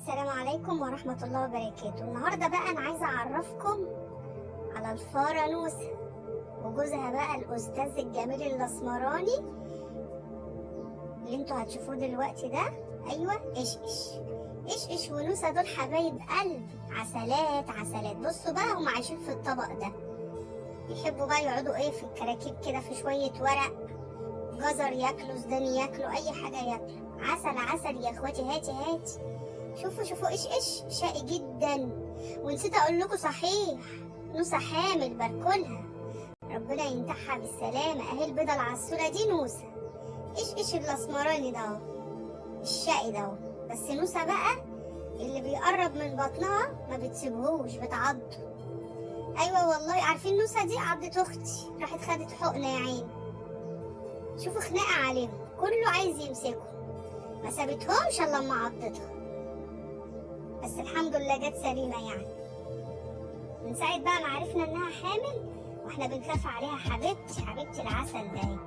السلام عليكم ورحمة الله وبركاته. النهاردة بقى أنا عايزة أعرفكم على الفارة نوسة وجوزها بقى الأستاذ الجميل الأسمراني اللي انتوا هتشوفوه دلوقتي ده. أيوة، إيش ونوسة دول حبايب قلب، عسلات عسلات. بصوا بقى هم عايشين في الطبق ده، يحبوا بقى يقعدوا في الكراكيب كده، في شوية ورق جزر ياكلوا، سوداني ياكلوا، أي حاجة ياكلوا. عسل عسل يا اخواتي. هاتي شوفوا ايش شقي جدا. ونسيت اقول لكم صحيح، نوسة حامل باركلها، ربنا ينتحها بالسلامه. اهي البيضه العسوله دي نوسة. ايش الاسمراني ده اهو، الشقي ده اهو. بس نوسة بقى اللي بيقرب من بطنها ما بتسيبهوش، بتعضه. ايوه والله، عارفين نوسة دي عضت اختي، راحت خدت حقنه يا عيني. شوفوا خناقه عليهم، كله عايز يمسكه، ما سابتهمش الا لما عضتها. بس الحمد لله جت سليمه يعني. من ساعه بقى ما عرفنا انها حامل واحنا بنخاف عليها. حبيبتي العسل ده اهي.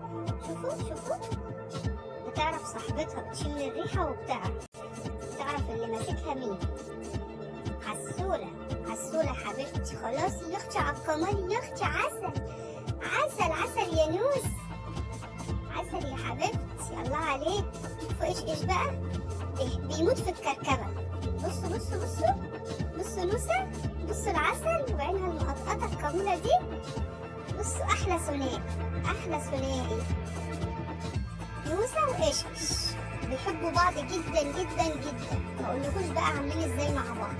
شوفوا بتعرف صاحبتها، بتشم الريحه بتعرف اللي ماسكها مين. عسوله حبيبتي. خلاص يا اختي على القمر، يا اختي عسل يا نوس، عسل يا حبيبتي، الله عليك. شوفوا ايش بقى بيموت في الكركبه. بصوا نوسة، بصوا العسل وعينها المقطقطة الجميلة دي. بصوا أحلى ثنائي نوسة وإيش بيحبوا بعض جدا. ما أقولكوش بقى عاملين إزاي مع بعض.